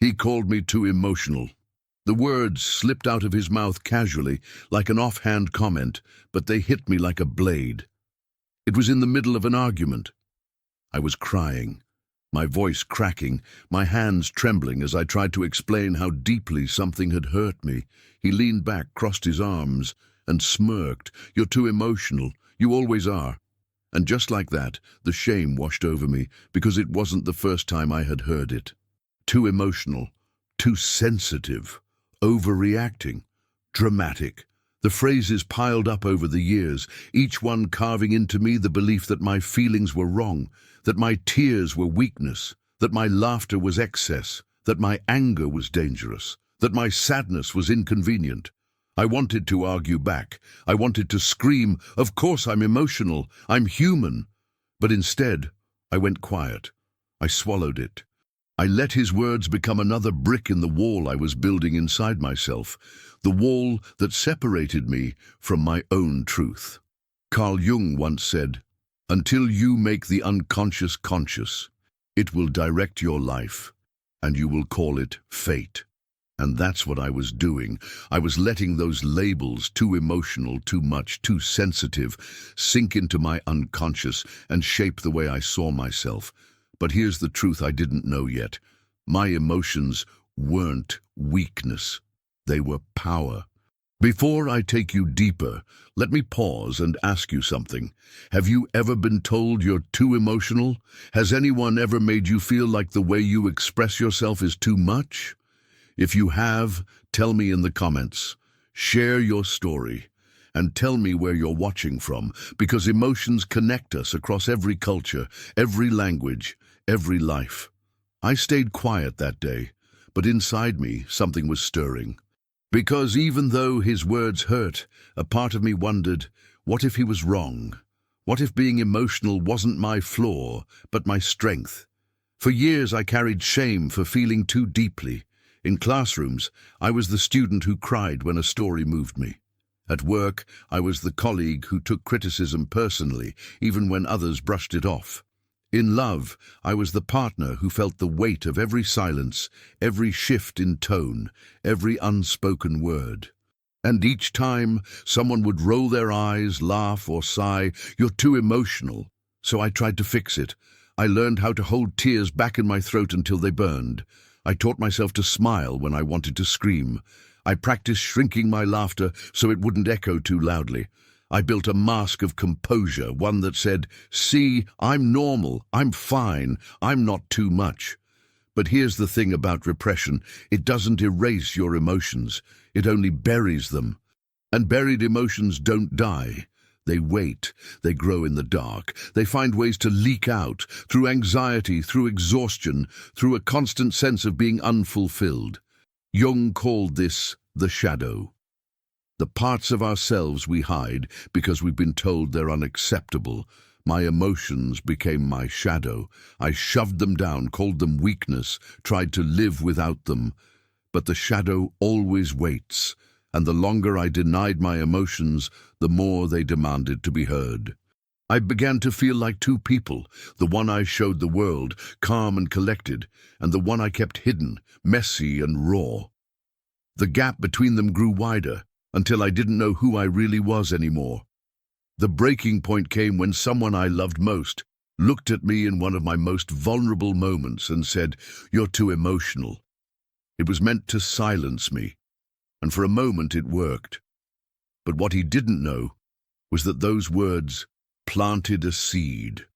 He called me too emotional. The words slipped out of his mouth casually, like an offhand comment, but they hit me like a blade. It was in the middle of an argument. I was crying, my voice cracking, my hands trembling as I tried to explain how deeply something had hurt me. He leaned back, crossed his arms, and smirked. "You're too emotional. You always are." And just like that, the shame washed over me, because it wasn't the first time I had heard it. Too emotional, too sensitive, overreacting, dramatic. The phrases piled up over the years, each one carving into me the belief that my feelings were wrong, that my tears were weakness, that my laughter was excess, that my anger was dangerous, that my sadness was inconvenient. I wanted to argue back. I wanted to scream, "Of course I'm emotional. I'm human." But instead, I went quiet. I swallowed it. I let his words become another brick in the wall I was building inside myself, the wall that separated me from my own truth. Carl Jung once said, "Until you make the unconscious conscious, it will direct your life, and you will call it fate." And that's what I was doing. I was letting those labels, too emotional, too much, too sensitive, sink into my unconscious and shape the way I saw myself. But here's the truth I didn't know yet. My emotions weren't weakness. They were power. Before I take you deeper, let me pause and ask you something. Have you ever been told you're too emotional? Has anyone ever made you feel like the way you express yourself is too much? If you have, tell me in the comments. Share your story and tell me where you're watching from, because emotions connect us across every culture, every language, every life. I stayed quiet that day, but inside me something was stirring. Because even though his words hurt, a part of me wondered, what if he was wrong? What if being emotional wasn't my flaw, but my strength? For years I carried shame for feeling too deeply. In classrooms, I was the student who cried when a story moved me. At work, I was the colleague who took criticism personally, even when others brushed it off. In love, I was the partner who felt the weight of every silence, every shift in tone, every unspoken word. And each time, someone would roll their eyes, laugh, or sigh, "You're too emotional." So I tried to fix it. I learned how to hold tears back in my throat until they burned. I taught myself to smile when I wanted to scream. I practiced shrinking my laughter so it wouldn't echo too loudly. I built a mask of composure, one that said, "See, I'm normal, I'm fine, I'm not too much." But here's the thing about repression. It doesn't erase your emotions. It only buries them. And buried emotions don't die. They wait, they grow in the dark, they find ways to leak out, through anxiety, through exhaustion, through a constant sense of being unfulfilled. Jung called this the shadow. The parts of ourselves we hide because we've been told they're unacceptable. My emotions became my shadow. I shoved them down, called them weakness, tried to live without them. But the shadow always waits. And the longer I denied my emotions, the more they demanded to be heard. I began to feel like two people, the one I showed the world, calm and collected, and the one I kept hidden, messy and raw. The gap between them grew wider, until I didn't know who I really was anymore. The breaking point came when someone I loved most looked at me in one of my most vulnerable moments and said, "You're too emotional." It was meant to silence me. And for a moment it worked. But what he didn't know was that those words planted a seed.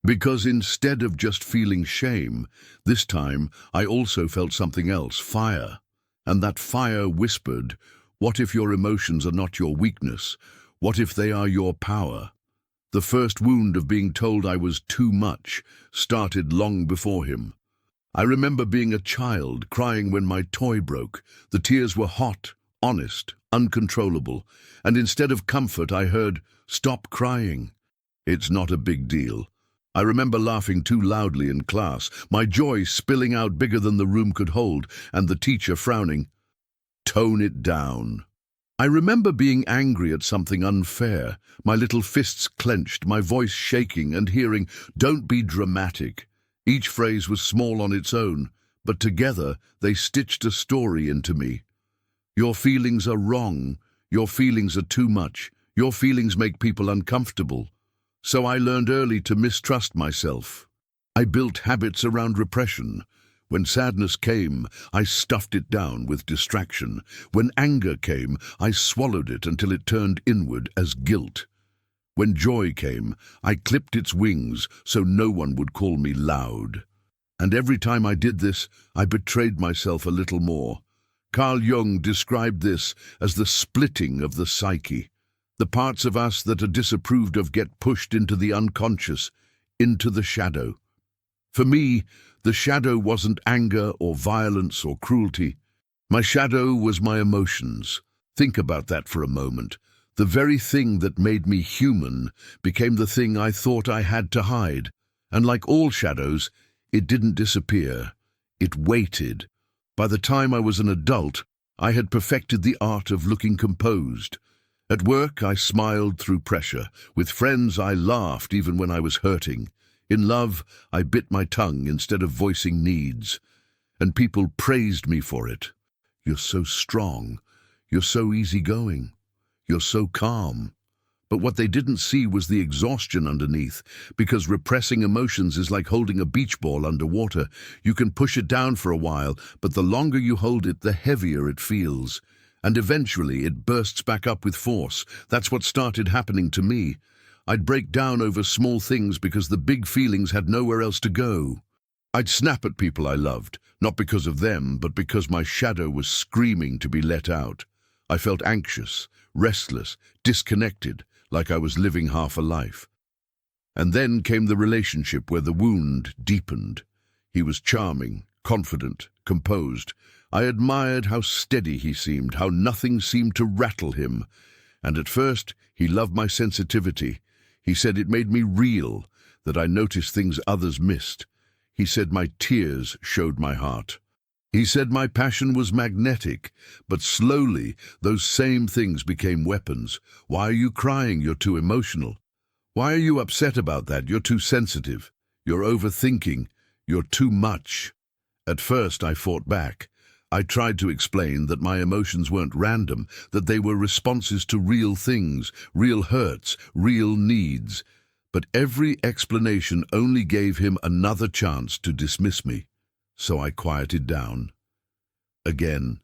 Because instead of just feeling shame, this time I also felt something else, fire. And that fire whispered, what if your emotions are not your weakness? What if they are your power? The first wound of being told I was too much started long before him. I remember being a child, crying when my toy broke. The tears were hot, honest, uncontrollable, and instead of comfort I heard, "Stop crying. It's not a big deal." I remember laughing too loudly in class, my joy spilling out bigger than the room could hold, and the teacher frowning, "Tone it down." I remember being angry at something unfair, my little fists clenched, my voice shaking, and hearing, "Don't be dramatic." Each phrase was small on its own, but together they stitched a story into me. Your feelings are wrong. Your feelings are too much. Your feelings make people uncomfortable. So I learned early to mistrust myself. I built habits around repression. When sadness came, I stuffed it down with distraction. When anger came, I swallowed it until it turned inward as guilt. When joy came, I clipped its wings so no one would call me loud. And every time I did this, I betrayed myself a little more. Carl Jung described this as the splitting of the psyche. The parts of us that are disapproved of get pushed into the unconscious, into the shadow. For me, the shadow wasn't anger or violence or cruelty. My shadow was my emotions. Think about that for a moment. The very thing that made me human became the thing I thought I had to hide. And like all shadows, it didn't disappear. It waited. By the time I was an adult, I had perfected the art of looking composed. At work, I smiled through pressure. With friends, I laughed even when I was hurting. In love, I bit my tongue instead of voicing needs. And people praised me for it. You're so strong. You're so easygoing. You're so calm. But what they didn't see was the exhaustion underneath, because repressing emotions is like holding a beach ball underwater. You can push it down for a while, but the longer you hold it, the heavier it feels. And eventually it bursts back up with force. That's what started happening to me. I'd break down over small things because the big feelings had nowhere else to go. I'd snap at people I loved, not because of them, but because my shadow was screaming to be let out. I felt anxious, restless, disconnected, like I was living half a life. And then came the relationship where the wound deepened. He was charming, confident, composed. I admired how steady he seemed, how nothing seemed to rattle him. And at first, he loved my sensitivity. He said it made me real, that I noticed things others missed. He said my tears showed my heart. He said my passion was magnetic, but slowly those same things became weapons. Why are you crying? You're too emotional. Why are you upset about that? You're too sensitive. You're overthinking. You're too much. At first I fought back. I tried to explain that my emotions weren't random, that they were responses to real things, real hurts, real needs. But every explanation only gave him another chance to dismiss me. So I quieted down. Again,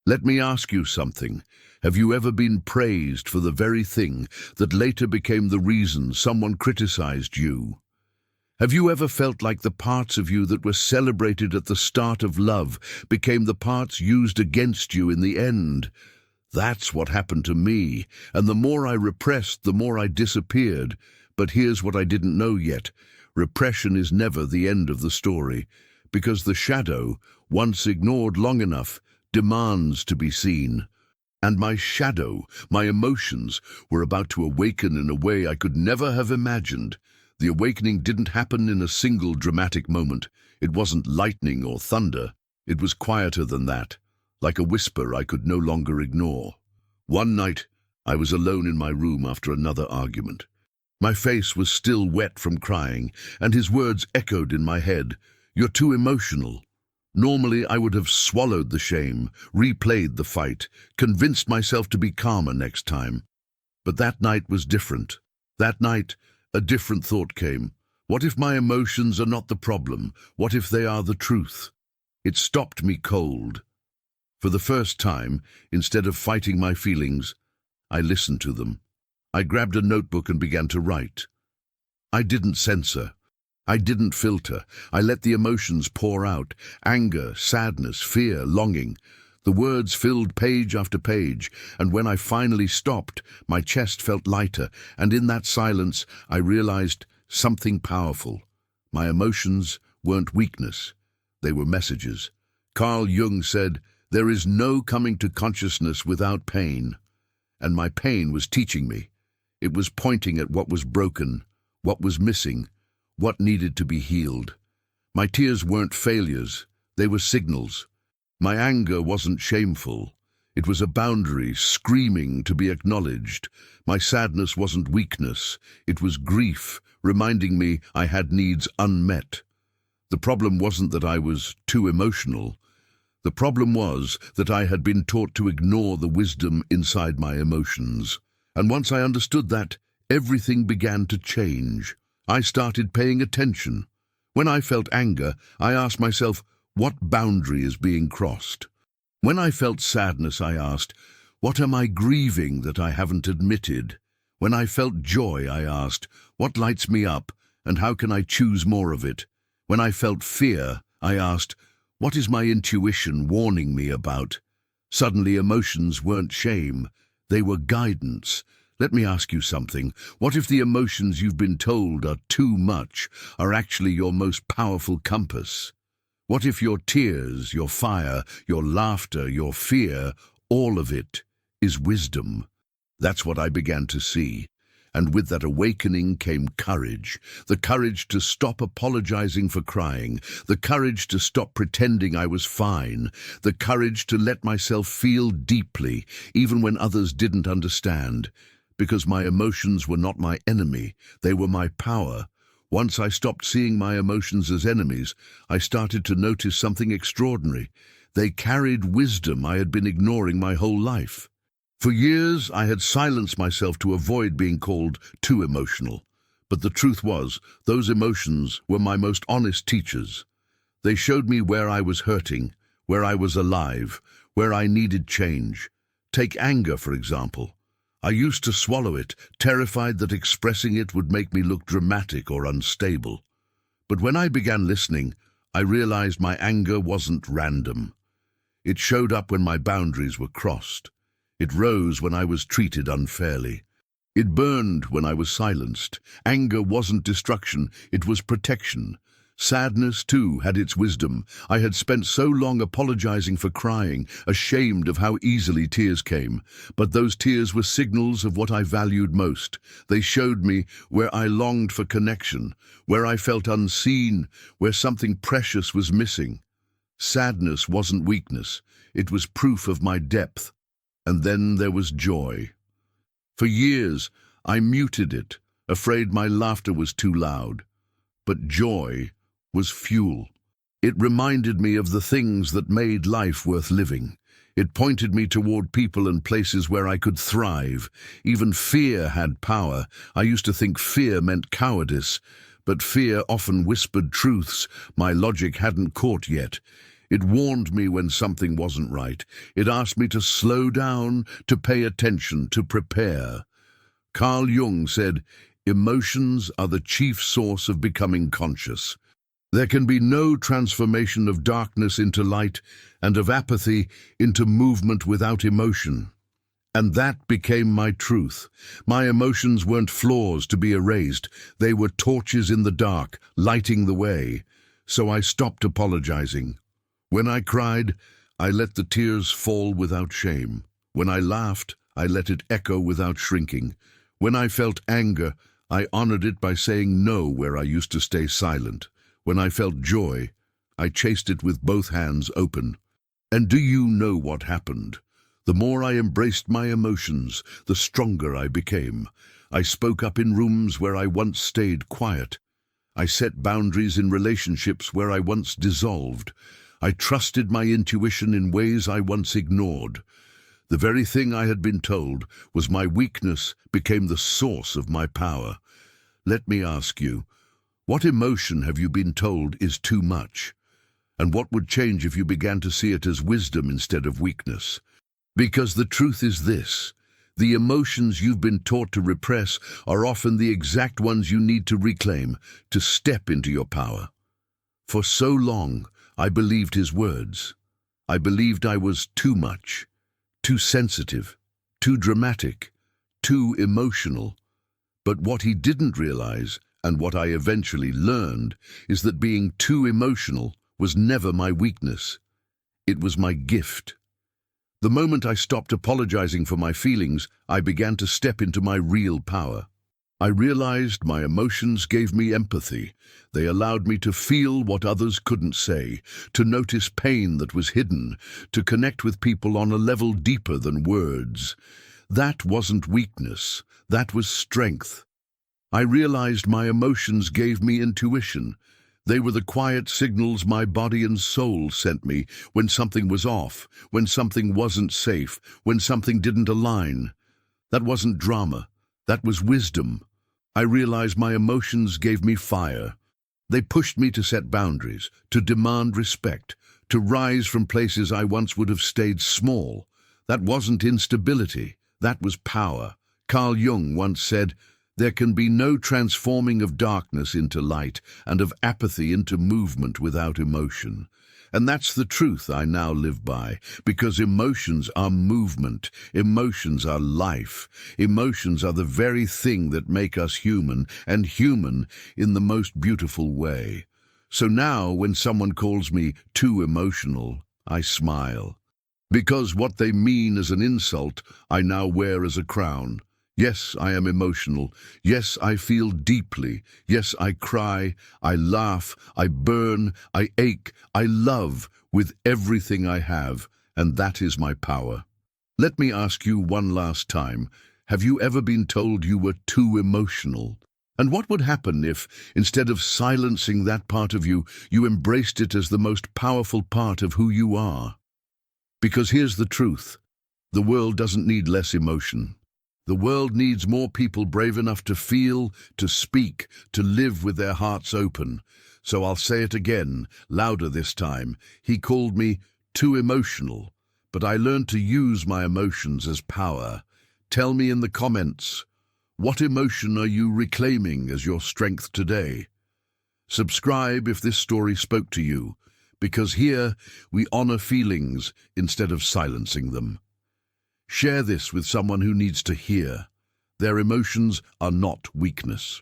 let me ask you something. Have you ever been praised for the very thing that later became the reason someone criticized you? Have you ever felt like the parts of you that were celebrated at the start of love became the parts used against you in the end? That's what happened to me, and the more I repressed, the more I disappeared. But here's what I didn't know yet. Repression is never the end of the story, because the shadow, once ignored long enough, demands to be seen. And my shadow, my emotions, were about to awaken in a way I could never have imagined. The awakening didn't happen in a single dramatic moment. It wasn't lightning or thunder. It was quieter than that, like a whisper I could no longer ignore. One night, I was alone in my room after another argument. My face was still wet from crying, and his words echoed in my head. You're too emotional. Normally, I would have swallowed the shame, replayed the fight, convinced myself to be calmer next time. But that night was different. That night, a different thought came. What if my emotions are not the problem? What if they are the truth? It stopped me cold. For the first time, instead of fighting my feelings, I listened to them. I grabbed a notebook and began to write. I didn't censor. I didn't filter. I let the emotions pour out. Anger, sadness, fear, longing. The words filled page after page, and when I finally stopped, my chest felt lighter, and in that silence, I realized something powerful. My emotions weren't weakness. They were messages. Carl Jung said, "There is no coming to consciousness without pain." And my pain was teaching me. It was pointing at what was broken, what was missing, what needed to be healed. My tears weren't failures. They were signals. My anger wasn't shameful. It was a boundary screaming to be acknowledged. My sadness wasn't weakness. It was grief, reminding me I had needs unmet. The problem wasn't that I was too emotional. The problem was that I had been taught to ignore the wisdom inside my emotions. And once I understood that, everything began to change. I started paying attention. When I felt anger, I asked myself, what boundary is being crossed? When I felt sadness, I asked, what am I grieving that I haven't admitted? When I felt joy, I asked, what lights me up, and how can I choose more of it? When I felt fear, I asked, what is my intuition warning me about? Suddenly, emotions weren't shame, they were guidance. Let me ask you something. What if the emotions you've been told are too much are actually your most powerful compass? What if your tears, your fire, your laughter, your fear, all of it is wisdom? That's what I began to see. And with that awakening came courage. The courage to stop apologizing for crying. The courage to stop pretending I was fine. The courage to let myself feel deeply, even when others didn't understand. Because my emotions were not my enemy, they were my power. Once I stopped seeing my emotions as enemies, I started to notice something extraordinary. They carried wisdom I had been ignoring my whole life. For years, I had silenced myself to avoid being called too emotional. But the truth was, those emotions were my most honest teachers. They showed me where I was hurting, where I was alive, where I needed change. Take anger, for example. I used to swallow it, terrified that expressing it would make me look dramatic or unstable. But when I began listening, I realized my anger wasn't random. It showed up when my boundaries were crossed. It rose when I was treated unfairly. It burned when I was silenced. Anger wasn't destruction, it was protection. Sadness, too, had its wisdom. I had spent so long apologizing for crying, ashamed of how easily tears came. But those tears were signals of what I valued most. They showed me where I longed for connection, where I felt unseen, where something precious was missing. Sadness wasn't weakness, it was proof of my depth. And then there was joy. For years, I muted it, afraid my laughter was too loud. But joy was fuel. It reminded me of the things that made life worth living. It pointed me toward people and places where I could thrive. Even fear had power. I used to think fear meant cowardice, but fear often whispered truths my logic hadn't caught yet. It warned me when something wasn't right. It asked me to slow down, to pay attention, to prepare. Carl Jung said, emotions are the chief source of becoming conscious. There can be no transformation of darkness into light and of apathy into movement without emotion. And that became my truth. My emotions weren't flaws to be erased. They were torches in the dark, lighting the way. So I stopped apologizing. When I cried, I let the tears fall without shame. When I laughed, I let it echo without shrinking. When I felt anger, I honored it by saying no where I used to stay silent. When I felt joy, I chased it with both hands open. And do you know what happened? The more I embraced my emotions, the stronger I became. I spoke up in rooms where I once stayed quiet. I set boundaries in relationships where I once dissolved. I trusted my intuition in ways I once ignored. The very thing I had been told was my weakness became the source of my power. Let me ask you, what emotion have you been told is too much? And what would change if you began to see it as wisdom instead of weakness? Because the truth is this, the emotions you've been taught to repress are often the exact ones you need to reclaim, to step into your power. For so long, I believed his words. I believed I was too much, too sensitive, too dramatic, too emotional. But what he didn't realize, and what I eventually learned, is that being too emotional was never my weakness. It was my gift. The moment I stopped apologizing for my feelings, I began to step into my real power. I realized my emotions gave me empathy. They allowed me to feel what others couldn't say, to notice pain that was hidden, to connect with people on a level deeper than words. That wasn't weakness, that was strength. I realized my emotions gave me intuition. They were the quiet signals my body and soul sent me when something was off, when something wasn't safe, when something didn't align. That wasn't drama. That was wisdom. I realized my emotions gave me fire. They pushed me to set boundaries, to demand respect, to rise from places I once would have stayed small. That wasn't instability. That was power. Carl Jung once said, "There can be no transforming of darkness into light and of apathy into movement without emotion." And that's the truth I now live by, because emotions are movement, emotions are life, emotions are the very thing that make us human, and human in the most beautiful way. So now, when someone calls me too emotional, I smile. Because what they mean as an insult, I now wear as a crown. Yes, I am emotional. Yes, I feel deeply. Yes, I cry, I laugh, I burn, I ache, I love with everything I have, and that is my power. Let me ask you one last time, have you ever been told you were too emotional? And what would happen if, instead of silencing that part of you, you embraced it as the most powerful part of who you are? Because here's the truth, the world doesn't need less emotion. The world needs more people brave enough to feel, to speak, to live with their hearts open. So I'll say it again, louder this time. He called me too emotional, but I learned to use my emotions as power. Tell me in the comments, what emotion are you reclaiming as your strength today? Subscribe if this story spoke to you, because here we honor feelings instead of silencing them. Share this with someone who needs to hear. Their emotions are not weakness.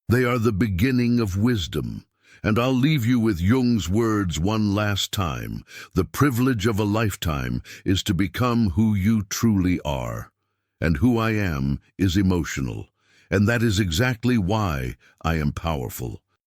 They are the beginning of wisdom. And I'll leave you with Jung's words one last time. The privilege of a lifetime is to become who you truly are. And who I am is emotional. And that is exactly why I am powerful.